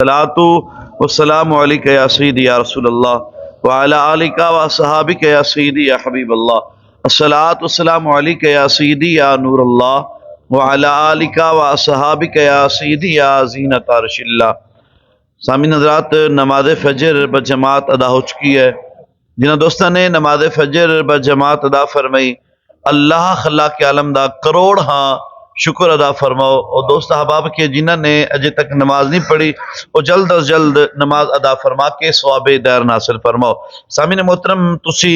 الصلاۃ والسلام علیک یا سیدی یا رسول اللہ وعلی آلک و صحابک یا سیدی یا حبیب اللہ۔ الصلاۃ والسلام علیک یا سیدی یا نور اللہ وعلی آلک و صحابک یا سیدی یا زینت عرش اللہ۔ سامعین حضرات، نماز فجر بجماعت ادا ہو چکی ہے۔ جنہاں دوستاں نے نماز فجر بجماعت ادا فرمائی، اللہ خلاق عالم دا کروڑ ہاں شکر ادا فرماؤ۔ اور دوست احباب کے جنہاں نے اجے تک نماز نہیں پڑھی، وہ جلد از جلد نماز ادا فرما کے ثواب دیر حاصل فرماؤ۔ سامعین محترم، تسی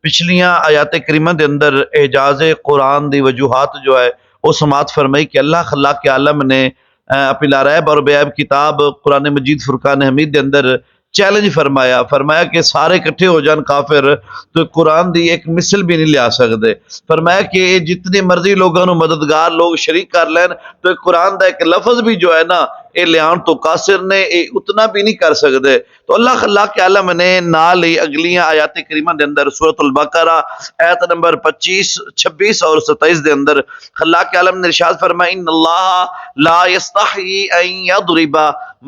پچھلیاں آیات کریمہ دے اندر اعجاز قرآن دی وجوہات جو ہے وہ سماعت فرمائی کہ اللہ خلاق عالم نے اپنی لاریب اور بے عیب کتاب قرآن مجید فرقان حمید دے اندر چیلنج فرمایا کہ سارے کٹھے ہو جان کافر تو قرآن دی ایک مثل بھی نہیں لیا سکتے۔ فرمایا کہ جتنے مرضی لوگوں مددگار لوگ شریک کر لین تو قرآن دا ایک لفظ بھی جو ہے نا اے لیان تو قاصر نے اے اتنا بھی نہیں کر سکتے۔ تو اللہ خلاق عالم نے نال ہی اگلیاں آیات کریمہ دے اندر سورۃ البقرہ آیت نمبر 25، 26 اور 27 دے اندر خلاق عالم نے ارشاد فرمایا ان اللہ لا یستحی ان یضرب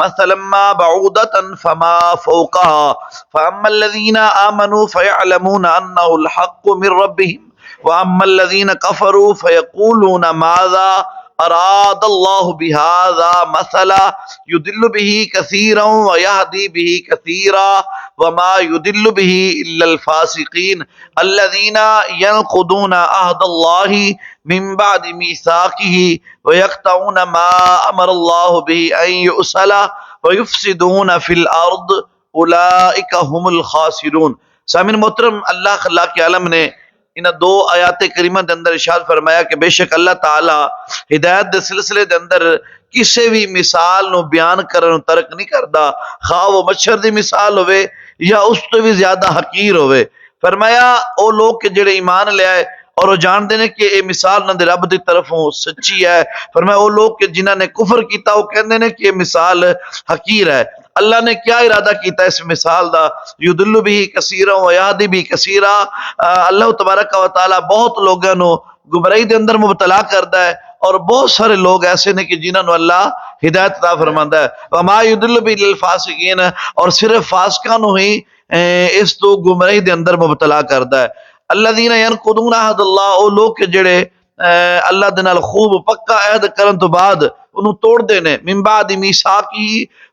مثلا ما بعودۃ فما فوقها فاما الذین آمنوا فیعلمون انہ الحق من ربهم واما الذین کفروا فیقولون ماذا اراد اللہ بہذا مثلا یضل به کثیرا ویہدی به کثیرا وما یضل به الا الفاسقین الذین ینقضون عہد اللہ من بعد میثاقہ ویقطعون ما امر اللہ به ان یؤصل ویفسدون فی الارض اولئک هم الخاسرون۔ سامعین محترم، اللہ خلاق عالم نے ان دو آیات کریمہ دے اندر ارشاد فرمایا کہ بے شک اللہ تعالی ہدایت دے سلسلے دے اندر کسی بھی مثال نو بیان کرن ترک نہیں کردا، خواہ وہ مچھر دی مثال ہوئے یا اس تو بھی زیادہ حقیر ہوئے۔ فرمایا او لوگ کہ جڑے ایمان لے آئے اور وہ جان دے نے کہ یہ مثال نہ دے رب دی طرفوں سچی ہے۔ فرمایا وہ لوگ کہ جنہاں نے کفر کیتا وہ کہندے نے کہ یہ مثال حقیر ہے۔ اللہ نے کیا ارادہ کیتا اس مثال دا؟ یضل بھی کثیرا و یہدی بھی کثیرا۔ اللہ تبارک و تعالی بہت لوگوں نو گمراہی دے اندر مبتلا کردا ہے اور بہت سارے لوگ ایسے نے کہ جنہاں نو اللہ ہدایت عطا فرماندا ہے۔ وما یضل بھی للفاسقین، اور صرف فاسقاں نو ہی اس تو گمراہی دے اندر مبتلا کردا ہے۔ الذین ینقضون عہد اللہ، او لوگ کہ جڑے اللہ دے نال خوب پکا عہد کرن تو بعد انہوں توڑ دینے، من بعد میثاقہ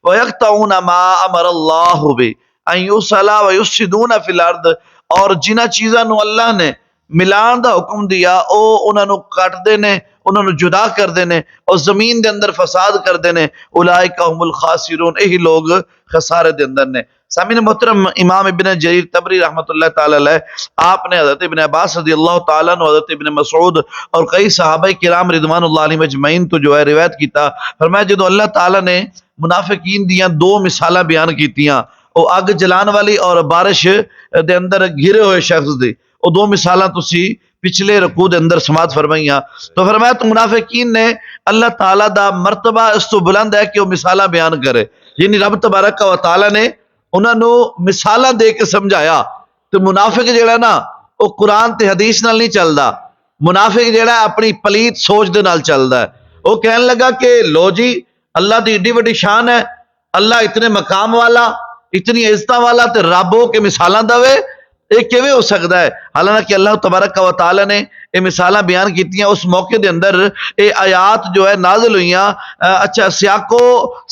ویقطعون ما امر اللہ بہ ان یوصل ویفسدون فی الارض، اور جنہ چیزاں نو اللہ نے ملان دا حکم دیا او انہاں نو کٹ دینے، انہاں نو جدا کر دینے اور زمین دے اندر فساد کر دینے۔ اولئک هم الخاسرون، یہی لوگ خسارے دے اندر نے۔ سامعین محترم، امام ابن جریر طبری رحمۃ اللہ تعالی علیہ آپ نے حضرت ابن عباس رضی اللہ تعالیٰ عنہ، حضرت ابن مسعود اور کئی صحابہ کرام رضوان اللہ علیہ مجمعین تو جو ہے روایت کیتا، فرمایا جدو اللہ تعالیٰ نے منافقین دیاں دو مثالاں بیان کیتیاں، وہ اگ جلان والی اور بارش دے اندر گھرے ہوئے شخص دی، وہ دو مثالاں تسی پچھلے رکوع دے اندر سماعت فرمائیاں۔ تو فرمایا تو منافقین نے اللہ تعالیٰ دا مرتبہ اس تو بلند ہے کہ وہ مثالاں بیان کرے، یعنی رب تبارک و تعالیٰ نے انہاں نو مثالاں دے کے سمجھایا۔ تو منافق جڑا نا وہ قرآن تے حدیث نال نہیں چلدا، منافق جڑا اپنی پلیت سوچ دے نال چلدا ہے۔ وہ کہنے لگا کہ لو جی اللہ دی ایڈی وڈی شان ہے، اللہ اتنے مقام والا، اتنی عزتاں والا تے رب ہو کے مثالاں دے، یہ کیویں ہو سکتا ہے؟ حالانکہ اللہ تبارک و تعالی نے یہ مثالاں بیان کیتیاں اس موقع دے اندر یہ آیات جو ہے نازل ہوئیاں۔ اچھا، سیاق و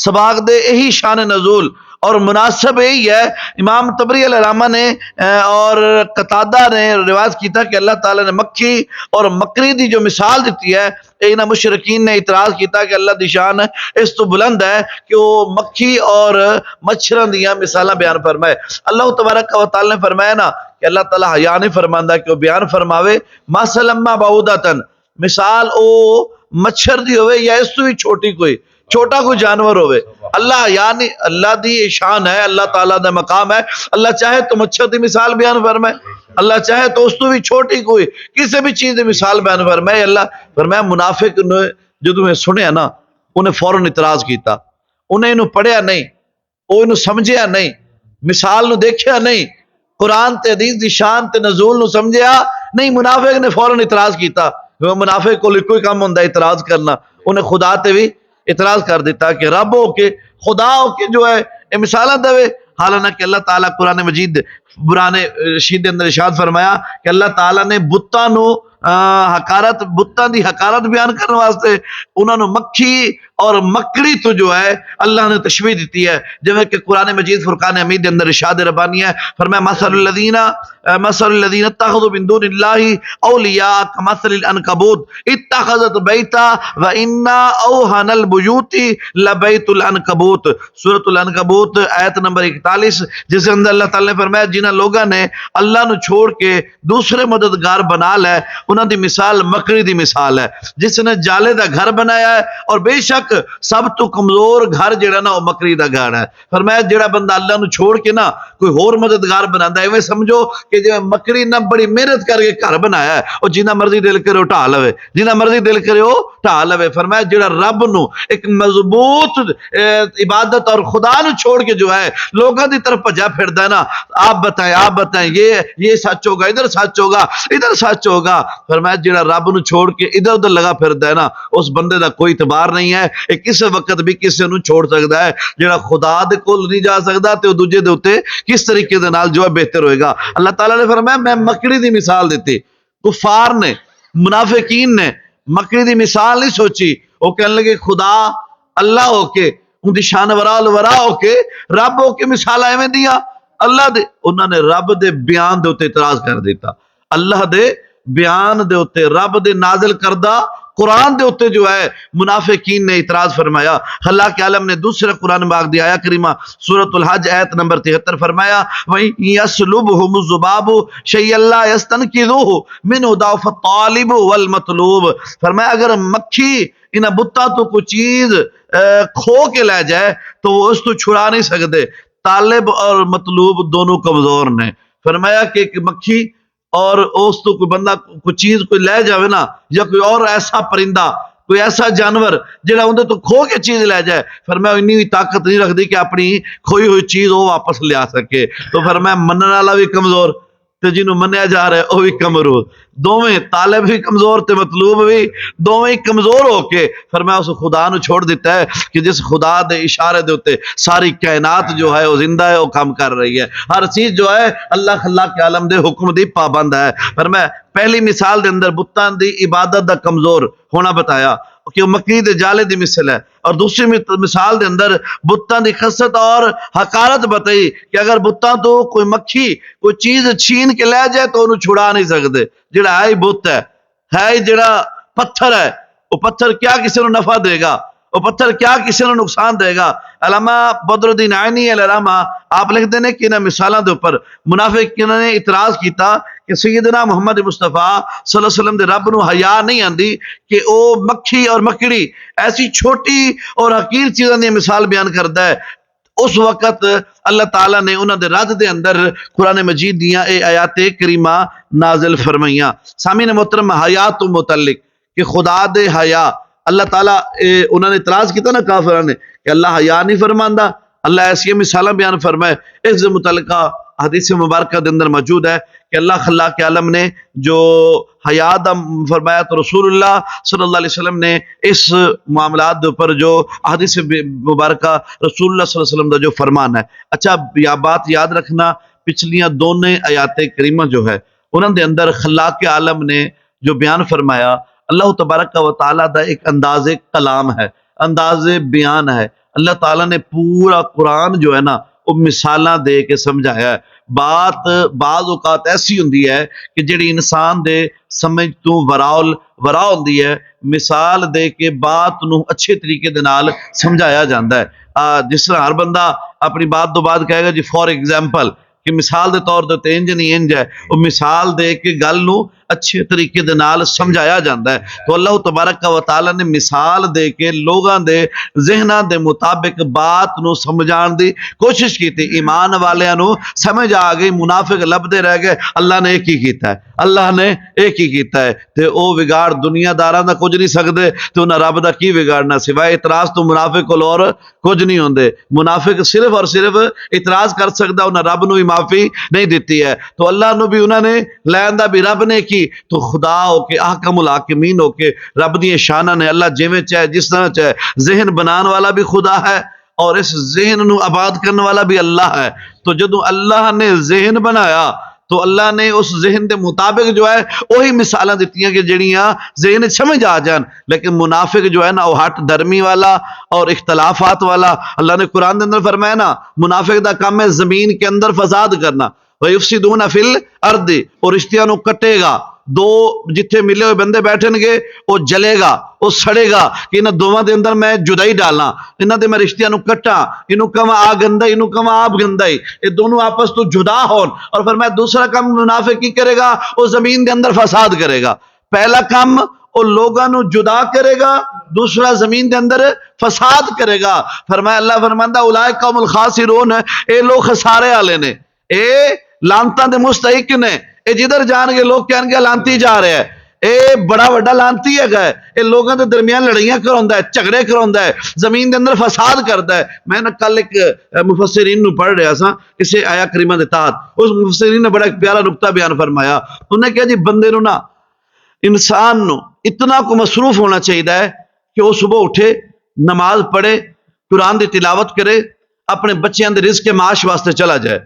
سباق دے یہی شان نزول اور مناسب یہی ہے۔ امام طبری علیہ الرحمہ نے اور قتادہ نے روایت کیتا کہ اللہ تعالی نے مکھی اور مکری دی جو مثال دیتی ہے، انہاں مشرکین نے اعتراض کیتا کہ اللہ دی شان اس تو بلند ہے کہ وہ مکھی اور مچھراں دیاں مثالاں بیان فرمائے۔ اللہ تبارک و تعالی نے فرمایا نا کہ اللہ تعالی حیا نہیں فرماندا کہ وہ بیان فرماوے مثلا ما بعودۃ، مثال او مچھر دی ہوئے یا اس تو بھی چھوٹی چھوٹا کوئی جانور ہوئے۔ اللہ یعنی اللہ دی شان ہے، اللہ تعالیٰ دا مقام ہے، اللہ چاہے تو مچھر دی مثال بیان فرمائے، اللہ چاہے تو اس تو بھی چھوٹی کوئی کسی بھی چیز دی مثال بیان فرمائے۔ اللہ فرمایا منافق نے جدوں میں سنیا نا انہیں فوراً اعتراض کیتا، انہیں انہوں پڑھیا نہیں، وہ انہوں سمجھیا نہیں، مثال نو دیکھیا نہیں، قرآن تے حدیث دی شان تے نزول نو سمجھیا نہیں۔ منافق نے فوراً اعتراض کیتا، منافق کو کوئی کام ہوندا اعتراض کرنا، انہیں خدا تے بھی اعتراض کر دیتا کہ رب ہو کے خدا ہو کے جو ہے یہ مثالہ دے، حالانکہ اللہ تعالیٰ قرآن مجید بران رشید اندر ارشاد فرمایا کہ اللہ تعالیٰ نے بتاں نو حقارت، بتاں دی حقارت بیان کرنے واسطے انہوں نے مکھی اور مکڑی تو جو ہے اللہ نے تشبیہ دیتی ہے، جویں کہ قرآن مجید فرقان حمید اندر ارشاد ربانی ہے، فرمایا مثل الذین اتخذوا من دون اللہ اولیاء کمثل العنکبوت اتخذت بیتا وان اوہن البیوت لبیت العنکبوت، سورۃ العنکبوت آیت نمبر 41، جس اندر اللہ تعالی نے فرمایا جنہاں لوگاں نے اللہ نو چھوڑ کے دوسرے مددگار بنا لے انہاں دی مثال مکڑی دی مثال ہے جس نے جالے دا گھر بنایا ہے، اور بے شک سب تو کمزور گھر جڑا نا وہ مکڑی دا گھر ہے۔ فرمایا جڑا بندہ اللہ نو چھوڑ کے نا کوئی اور مددگار بناتا ہے، ایویں سمجھو کہ جو مکڑی نہ بڑی محنت کر کے گھر بنایا ہے اور جنہ مرضی دل کرے وہ ٹھا لوے، جنہ مرضی دل کرے وہ ٹھا لوے۔ فرمایا جڑا رب نو ایک مضبوط عبادت اور خدا نو چھوڑ کے جو ہے لوگوں دی طرف بھجا پھردا ہے نا، آپ بتائیں یہ سچ ہوگا، ادھر سچ ہوگا، ادھر سچ ہوگا۔ فرمایا جڑا رب نو چھوڑ کے ادھر ادھر لگا پھردا ہے نا اس بندے دا کوئی اعتبار نہیں ہے، ایک کس وقت بھی کسی نو چھوڑ سکتا ہے۔ جڑا خدا دے کول نہیں جا سکتا تے او دوجے دے اوتے کس طریقے دے نال جو ہے بہتر ہوئے گا۔ اللہ تعالیٰ نے فرمایا میں مکڑی دی مثال دیتی، کفار نے منافقین نے مکڑی دی مثال نہیں سوچی، وہ کہنے لگے خدا اللہ ہو کے ان دی شان ورا ہو کے رب ہو کے مثال ایویں دیا اللہ دے، انہوں نے رب دے بیان دے اوتے اعتراض کر دیتا، اللہ دے بیان دے اوتے رب دے نازل کردہ قرآن دے ہوتے جو ہے منافقین نے اعتراض فرمایا۔ اللہ کے عالم نے دوسرا قرآن باغ دی آیا کریمہ سورۃ الحج آیت نمبر 73 فرمایا وَإِن يَسْلُبْهُمُ الذُّبَابُ شَيْئًا لَّا يَسْتَنْقِذُوهُ مِنْهُ ضَعْفَ الطَّالِبِ وَالْمَطْلُوبِ، فرمایا اگر مکھی انہاں بتاں تو کوئی چیز کھو کے لے جائے تو وہ اس تو چھڑا نہیں سکتے، طالب اور مطلوب دونوں کمزور نے۔ فرمایا کہ ایک مکھی اور اس تو کوئی بندہ کوئی چیز کوئی لے جاوے نا، یا کوئی اور ایسا پرندہ کوئی ایسا جانور جڑا اندر تو کھو کے چیز لے جائے، فرمایا اتنی بھی طاقت نہیں رکھتی کہ اپنی کھوئی ہوئی چیز وہ واپس لے آ سکے۔ تو فرمایا منن والا بھی کمزور تے جنوں منیا جا رہا ہے وہ بھی کمزور، دوویں طالب بھی کمزور تے مطلوب بھی دوویں کمزور ہو کے فرمایا اس خدا نو چھوڑ دیتا ہے کہ جس خدا دے اشارے دے اوتے ساری کائنات جو ہے وہ زندہ ہے، وہ کام کر رہی ہے، ہر چیز جو ہے اللہ کے عالم دے حکم دی پابند ہے۔ فرمایا پہلی مثال دے اندر بتاں دی عبادت دا کمزور ہونا بتایا کہ وہ مکڑی دے جالے دی مثل ہے، اور دوسری مثال دے اندر بتاں دی خست اور حقارت بتائی کہ اگر بتاں تو کوئی مکھی کوئی چیز چھین کے لے جائے تو انہوں چھڑا نہیں سکتے، جڑا ہے بت ہے جڑا پتھر ہے، وہ پتھر کیا کسی نے نفع دے گا، وہ پتھر کیا کسی نے نقصان دے گا۔ علامہ بدر الدین عینی علامہ آپ لکھتے ہیں کہ انہاں مثالوں دے اوپر منافقین نے اعتراض کیتا کہ سیدنا محمد مصطفیٰ صلی اللہ علیہ وسلم دے رب نو حیا نہیں آندی کہ او مکھی اور مکڑی ایسی چھوٹی اور حقیر چیزاں دی مثال بیان کردا ہے۔ اس وقت اللہ تعالیٰ نے انہاں دے رد دے اندر قرآن مجید دیاں اے آیات کریمہ نازل فرمائیاں۔ سامعین محترم، حیا تو متعلق کہ خدا دے حیا اللہ تعالیٰ انہوں نے اعتراض کیتا نا کافران نے کہ اللہ حیا نہیں فرماندا، اللہ ایسی مثالیں بیان فرمائے۔ اس سے متعلقہ حدیث مبارکہ دے اندر موجود ہے کہ اللہ کے عالم نے جو حیا دا فرمایا تو رسول اللہ صلی اللہ علیہ وسلم نے اس معاملات دے اوپر جو حدیث مبارکہ رسول اللہ صلی اللہ علیہ وسلم دا جو فرمان ہے۔ اچھا یہ بات یاد رکھنا، پچھلیاں دونوں آیات کریمہ جو ہے انہوں دے اندر خلاق کے عالم نے جو بیان فرمایا اللہ تبارک و تعالیٰ دا ایک انداز کلام ہے، انداز بیان ہے۔ اللہ تعالیٰ نے پورا قرآن جو ہے نا وہ مثالاں دے کے سمجھایا ہے۔ بات بعض اوقات ایسی ہوندی ہے کہ جڑی انسان دے سمجھ تو ورا ہوندی ہے، مثال دے کے بات نو اچھے طریقے دے نال سمجھایا جاندا ہے۔ جس طرح ہر بندہ اپنی بات تو بعد کہے گا جی فار ایگزامپل کہ مثال دے طور تے انج نہیں انج ہے، وہ مثال دے کے گل نو اچھے طریقے دے نال سمجھایا جاندا ہے۔ تو اللہ تبارک و تعالی نے مثال دے کے لوگاں دے ذہناں دے مطابق بات نو سمجھان دی کوشش کیتی، ایمان والیاں نو سمجھ آ گئی، منافق لبدے رہ گئے اللہ نے ایک ہی کیتا ہے، اللہ نے ایک ہی کیتا ہے، تے او بگاڑ دنیا داراں دا کچھ نہیں سکدے تے انہاں رب دا کی بگاڑنا سوائے اعتراض تو منافق کول اور کچھ نہیں ہوندے۔ منافق صرف اور صرف اعتراض کر سکدا، انہاں رب نو ہی معافی نہیں دیتی ہے، تو اللہ نو بھی انہوں نے لین دا بھی رب نے کی، تو خدا ہو کے احکم الحاکمین ہو کے رب دی شاناں نے اللہ جویں چاہے جس طرح چاہے ذہن بنان والا بھی خدا ہے اور اس ذہن نو آباد کرنے والا بھی اللہ ہے۔ تو جدو اللہ نے ذہن بنایا تو اللہ نے اس ذہن دے مطابق جو ہے وہی مثالاں دیتی ہیں کہ جڑیاں ذہن سمجھ آ جان۔ لیکن منافق جو ہے نا وہ ہٹ درمی والا اور اختلافات والا، اللہ نے قرآن دے اندر فرمایا نا منافق دا کام ہے زمین کے اندر فساد کرنا، وَيُفْسِدُونَ فِي الْأَرْضِ، اور رشتیاں نو کٹے گا، دو جتھے ملے ہوئے بندے بیٹھیں گے وہ جلے گا، وہ سڑے گا کہ انہاں دوواں دے اندر میں جدائی ڈالنا، انہاں دے میں رشتیاں نو کٹا، انہوں کما آ گندائی، انہوں کما آپ گندائی، یہ دونوں آپس تو جدا ہون۔ اور فرمایا دوسرا کام منافق کی کرے گا، وہ زمین دے اندر فساد کرے گا۔ پہلا کام وہ لوگاں نو جدا کرے گا، دوسرا زمین دے اندر فساد کرے گا۔ فرمایا اللہ فرماندا اولئک هم الخاسرون، اے لوگ خسارے والے نے، اے لانتاں دے مستحق نے، اے جدھر جان گے لوگ کہن گے لانتی جا رہے ہیں، اے بڑا وڈا لانتی ہے، اے لوگوں کے درمیان لڑائیاں کروندا ہے، جھگڑے کروندا ہے، زمین دے اندر فساد کرتا ہے۔ میں نے کل ایک مفسرین نو پڑھ رہا سا کسی آیا کریمہ دے تحت، اس مفسرین نے بڑا ایک پیارا نقطہ بیان فرمایا، انہوں نے کہا جی بندے نو نا انسان نو اتنا کو مصروف ہونا چاہیے ہے کہ وہ صبح اٹھے، نماز پڑھے، قرآن دی تلاوت کرے، اپنے بچیاں دے رزق کے معاش واسطے چلا جائے۔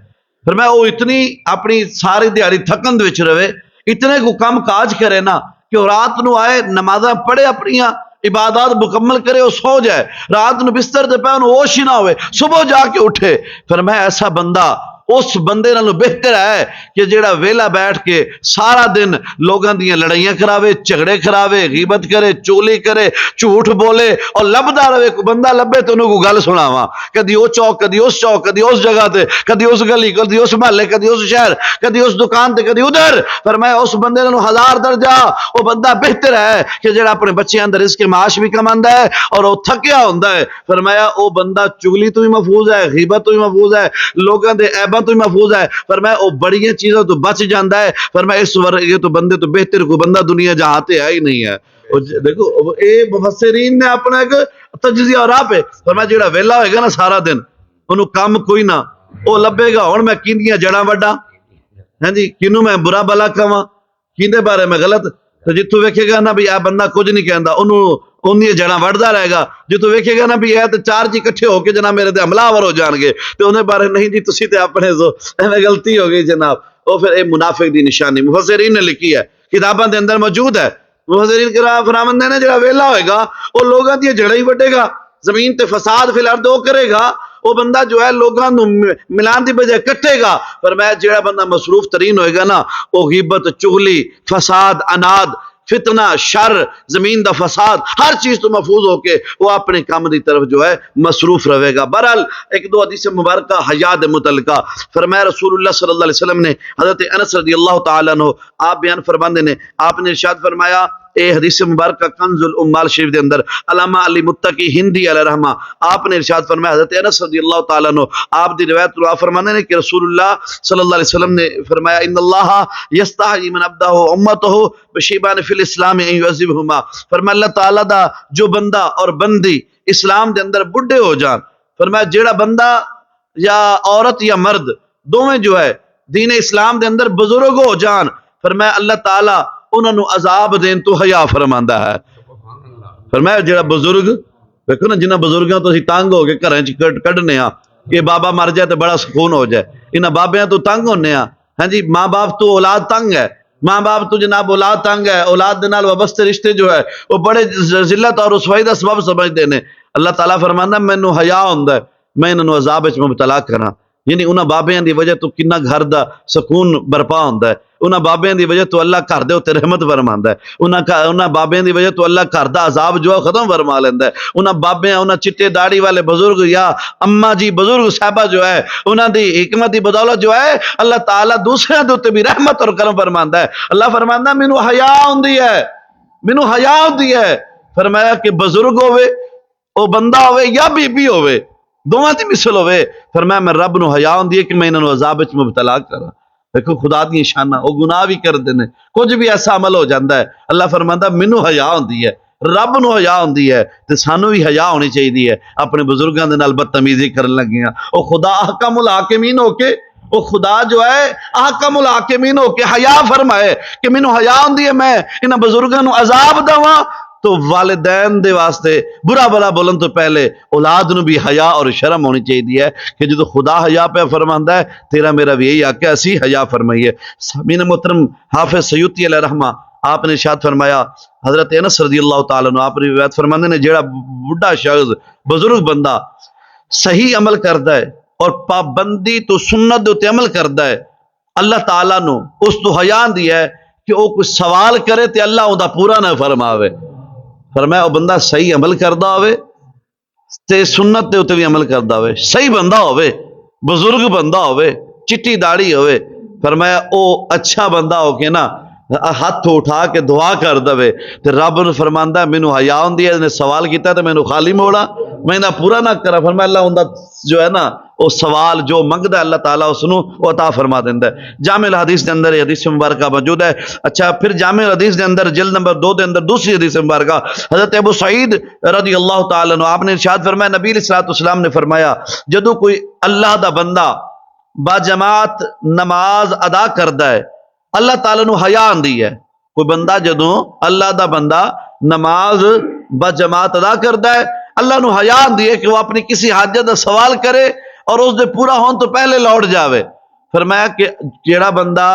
پھر میں وہ اتنی اپنی ساری دیہڑی تھکن دے وچ رہے، اتنے کو کام کاج کرے نا کہ وہ رات نو آئے نمازاں پڑھے، اپنی عبادات مکمل کرے، وہ سو جائے، رات نو بستر تے پے انہوں ہوش ہی نہ ہوئے، صبح جا کے اٹھے۔ پھر میں ایسا بندہ اس بندے نالوں بہتر ہے کہ جیڑا ویلا بیٹھ کے سارا دن لوگاں دیاں لڑائیاں کراوے، جھگڑے کراوے، غیبت کرے، چولی کرے، جھوٹ بولے اور لبدا رہے۔ کوئی بندہ لبے تو انہوں کو گل سناواں، کدی وہ چوک، کدی اس چوک، کدی اس جگہ تے، کدی اس گلی، کدی اس محلے، کدی اس شہر، کدی اس دکان تے، کدی ادھر۔ فرمایا اس بندے نالوں 1000 درجہ وہ بندہ بہتر ہے کہ جیڑا اپنے بچیاں دے رزق کے معاش بھی کماندا ہے اور وہ تھکیا ہوندا ہے۔ فرمایا وہ بندہ چغلی تو بھی محفوظ ہے، غیبت تو بھی محفوظ ہے، لوگاں دے عیباں تو بھی محفوظ ہے۔ فرمایا وہ بڑیاں چیزوں تو بچ جاندا ہے۔ فرمایا اس ورگے تو بندے تو بہتر کو بندہ دنیا جہاں تے ہے ہی نہیں ہے۔ دیکھو اے مفسرین نے اپنا ایک تجزیہ اور آپ ہے۔ فرمایا جیڑا ویلا ہوئے گا نا سارا دن، انہوں کام کوئی نہ، وہ لبے گا ہن میں کیندیاں جڑاں وڈا، ہاں جی کنوں میں برا بلا کواں، کیندے بارے میں غلط، تو جتوں ویکھے گا نا بھی آ بندہ کچھ نہیں کہندا، انہوں انہی جڑاں وڑدا رہے گا۔ جتوں ویکھے گا نا بھی اے تے چار جی اکٹھے ہو کے جناب میرے تے حملہ آور ہو جان گے، تے انہیں بارے نہیں جی تسی تے اپنے زو ایویں غلطی ہو گئی جناب۔ وہ پھر اے منافق دی نشانی مفسرین نے لکھی ہے، کتاباں دے اندر موجود ہے۔ مفسرین کرام فرماندے نے جڑا ویلا ہوئے گا وہ لوگاں دی جڑاں ہی وڈے گا، زمین تے فساد فی الارض وہ کرے گا، وہ بندہ جو ہے لوگاں نو ملان دی بجائے کٹے گا۔ فرمایا جیڑا بندہ مصروف ترین ہوئے گا نا وہ غیبت، چغلی، فساد، اناد، فتنہ، شر، زمین دا فساد، ہر چیز تو محفوظ ہو کے وہ اپنے کام دی طرف جو ہے مصروف رہے گا۔ بہرحال ایک دو حدیث مبارکہ حیا دے متعلقہ فرمایا رسول اللہ صلی اللہ علیہ وسلم نے، حضرت انس رضی اللہ تعالیٰ عنہ آپ بیان فرماندے نے، آپ نے ارشاد فرمایا اے حدیث مبارکہ کنز الامال شریف دے اندر علامہ علی متقی ہندی علیہ رحمہ آپ نے ارشاد فرمایا، حضرت انس رضی اللہ تعالیٰ عنہ آپ دی روایت رو فرمانے نے کہ رسول اللہ صلی اللہ علیہ وسلم نے فرمایا ان اللہ یستحیی من عبدہ امتہ بشیبان فی الاسلام ان یعذبہما۔ فرمایا اللہ تعالیٰ دا جو بندہ اور بندی اسلام دے اندر بڈھے ہو جان، فرمایا جیڑا بندہ یا عورت یا مرد دونوں جو ہے دین اسلام دے اندر بزرگ ہو جان، فرمایا اللہ تعالیٰ انہوں نے عذاب دین تو حیا فرماندا ہے۔ فرمایا جڑا بزرگ دیکھو نا جنہ بزرگاں تو اسی تنگ ہو کے گھراں چ کڈنے ہاں کہ بابا مر جائے تو بڑا سکون ہو جائے، انہاں بابیاں تو تنگ ہونے ہاں، ہاں جی ماں باپ تو اولاد تنگ ہے، ماں باپ تو جناب اولاد تنگ ہے، اولاد دے نال وابستے رشتے جو ہے وہ بڑے ذلت اور رسوائی دا سبب سمجھدے نے۔ اللہ تعالیٰ فرماندا مینوں حیا ہوندا ہے میں انہاں نوں عذاب وچ مبتلا کراں، یعنی انہاں بابیاں دی وجہ تو کنا گھر دا سکون برپا ہوندا ہے، انہاں بابیاں دی وجہ تو اللہ گھر دے اوتے رحمت فرماندا ہے، انہاں بابیاں دی وجہ تو اللہ گھر دا عذاب جو ہے ختم فرما لیندا ہے۔ انہاں بابیاں انہاں چٹے داڑھی والے بزرگ یا اماں جی بزرگ صاحبہ جو ہے انہاں دی حکمت دی بدولت جو ہے اللہ تعالیٰ دوسرے دے اوتے بھی رحمت اور کرم فرماندا ہے۔ اللہ فرماندا مینوں حیا ہوندی ہے، مینوں حیا ہوندی ہے۔ فرمایا کہ بزرگ ہوئے او بندہ ہوئے یا بی بی ہوئے دونوں دی مثل ہوئے، فرمایا میں رب نو حیا ہوندی ہے کہ میں انہاں نوں عذاب وچ مبتلا کراں۔ دیکھو خدا دی شاناں وہ گناہ بھی کردے نے، کچھ بھی ایسا عمل ہو جاندا ہے، اللہ فرماندا مینوں حیا ہوندی ہے، رب نو حیا ہوندی ہے، تے سانوں بھی حیا ہونی چاہیے ہے۔ اپنے بزرگاں دے نال بدتمیزی کرن لگے ہاں، او خدا احکم الحاکمین ہو کے وہ خدا جو ہے احکم الحاکمین ہو کے حیا فرمائے کہ مینوں حیا ہوندی ہے میں انہاں بزرگاں نو عذاب دواں تو والدین دے واسطے برا بلا بولن تو پہلے اولاد نو بھی حیا اور شرم ہونی چاہیے کہ جدو خدا حیا پہ فرماندا ہے تیرا میرا بھی یہی حق ہے اسی حیا فرمائیے۔ سامعین محترم، حافظ سیوطی علیہ رحمہ آپ نے ارشاد فرمایا، حضرت انس رضی اللہ تعالیٰ عنہ آپ نے روایت فرماندے نے جیڑا بڈھا شخص بزرگ بندہ صحیح عمل کردا ہے اور پابندی تو سنت دے تے عمل کردا ہے، اللہ تعالیٰ نو اس تو حیا آندی ہے کہ وہ کوئی سوال کرے تے اللہ اوندا پورا نہ فرماوے۔ فرمایا وہ بندہ صحیح عمل کردا ہوئے تے سنت دے تے بھی عمل کردا ہوئے، صحیح بندہ ہوئے، بزرگ بندہ ہوئے، چٹی داڑھی ہوئے، فرمایا او اچھا بندہ ہو کے نا ہاتھ اٹھا کے دعا کر دے تے رب نے فرماندا ہے مینوں حیا ہوندی ہے، نے سوال کیتا تے مینوں خالی موڑا، میں نہ پورا نہ کرا۔ فرمایا اللہ اوندا جو ہے نا وہ سوال جو منگدا ہے اللہ تعالیٰ اس نو وہ عطا فرما دیندا ہے۔ جامع الحدیث دے اندر یہ حدیث مبارکہ موجود ہے۔ اچھا پھر جامع الحدیث دے اندر جلد نمبر 2 دے اندر دوسری حدیث مبارکہ حضرت ابو سعید رضی اللہ تعالیٰ عنہ آپ نے ارشاد فرمایا، نبی علیہ الصلوۃ والسلام نے فرمایا جدو کوئی اللہ دا بندہ با جماعت نماز ادا کردا ہے اللہ تعالیٰ نو حیا آندی ہے۔ کوئی بندہ جدو اللہ دا بندہ نماز با جماعت ادا کردا ہے اللہ نو حیا آندی ہے کہ وہ اپنی کسی حاجت دا سوال کرے اور اس دے پورا ہون تو پہلے لوٹ جاوے۔ فرمایا کہ جیڑا بندہ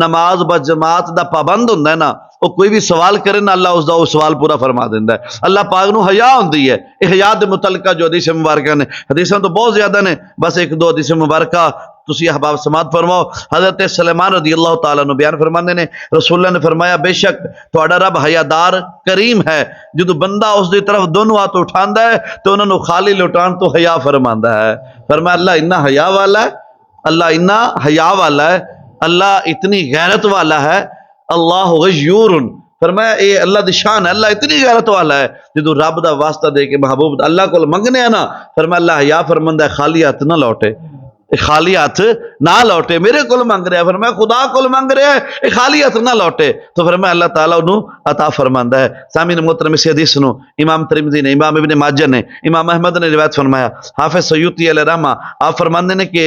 نماز با جماعت دا پابند ہوندا ہے نا وہ کوئی بھی سوال کرے نا اللہ اس دا وہ سوال پورا فرما دیندا ہے۔ اللہ پاک نو حیا ہوندی ہے۔ یہ حیا دے متعلقہ جو حدیث مبارکہ نے، حدیثاں تو بہت زیادہ نے، بس ایک دو حدیث مبارکہ تسی احباب سماعت فرماؤ۔ حضرت سلیمان رضی اللہ تعالیٰ عنہ بیان فرماندے نے رسول اللہ نے فرمایا بے شک تہاڈا رب حیادار کریم ہے، جدو بندہ اس دی طرف دونوں ہاتھ اٹھاندا ہے تو انہاں نو خالی لٹان تو حیا فرماندا ہے۔ فرمایا اللہ اتنا حیا والا ہے، اللہ اتنا حیا والا ہے، اللہ اتنی غیرت والا ہے، اللہ غیور۔ فرمایا اے اللہ دی شان ہے، اللہ اتنی غیرت والا ہے جدو رب دا واسطہ دے کے محبوب اللہ کو منگنے ہیں نا فرمایا اللہ حیا فرماندا ہے خالی ہاتھ نہ لوٹے، خالی ہاتھ نہ لوٹے، میرے کول منگ رہا ہے، فرمایا خدا کول منگ رہا ہے خالی ہاتھ نہ لوٹے، تو فرمایا اللہ تعالیٰ انہوں عطا فرماندا ہے۔ سامعین محترم اس حدیث نو امام ترمذی نے، امام ابن ماجہ نے، امام احمد نے روایت فرمایا۔ حافظ سیوطی علیہ رحمہ آپ فرماندے نے کہ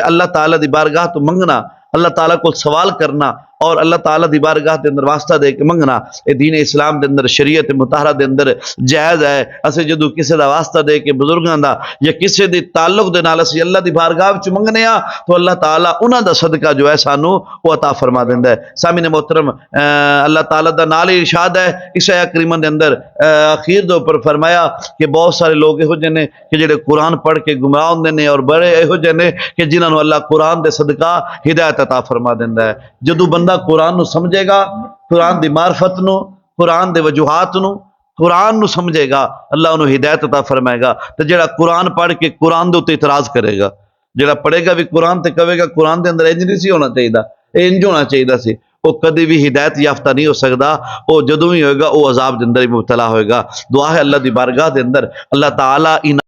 اللہ تعالیٰ دی بارگاہ تو منگنا، اللہ تعالیٰ کو سوال کرنا اور اللہ تعالیٰ دی بارگاہ دے اندر واسطہ دے کے منگنا اے دین اسلام دے اندر شریعت مطہرہ دے اندر جائز ہے۔ اسے جدو کسی دا واسطہ دے کے بزرگاں دا یا کسی دی تعلق دے نال اسی اللہ دی بارگاہ وچ منگنے ہاں تو اللہ تعالیٰ انہاں دا صدقہ جو ہے سانو وہ عطا فرما دیندا ہے۔ سامعین محترم اللہ تعالیٰ دا نال ارشاد ہے عیسیٰ کریمہ دے اندر اخیر دے اوپر فرمایا کہ بہت سارے لوگ یہو جے نے کہ جڑے قرآن پڑھ کے گمراہ ہوندے نے اور بڑے یہو جے نے کہ جنہاں نو اللہ قرآن دے صدقہ ہدایت عطا فرما دیندا ہے۔ جدو بندہ قرآن نو سمجھے گا، قرآن دی معرفت نو، قرآن دے وجوہات نو، قرآن نو سمجھے گا اللہ انہوں ہدایت عطا فرمائے گا۔ تو جڑا قرآن پڑھ کے قرآن دے اوتے اعتراض کرے گا، جڑا پڑھے گا بھی قرآن تے کہے گا قرآن دے اندر انج نہیں سی ہونا چاہیے، انج ہونا چاہیے سی، وہ کدی بھی ہدایت یافتہ نہیں ہو سکتا، وہ جدوں ہی ہوئے گا وہ عذاب دے اندر ہی مبتلا ہوئے گا۔ دعا ہے اللہ دی بارگاہ دے اندر اللہ تعالیٰ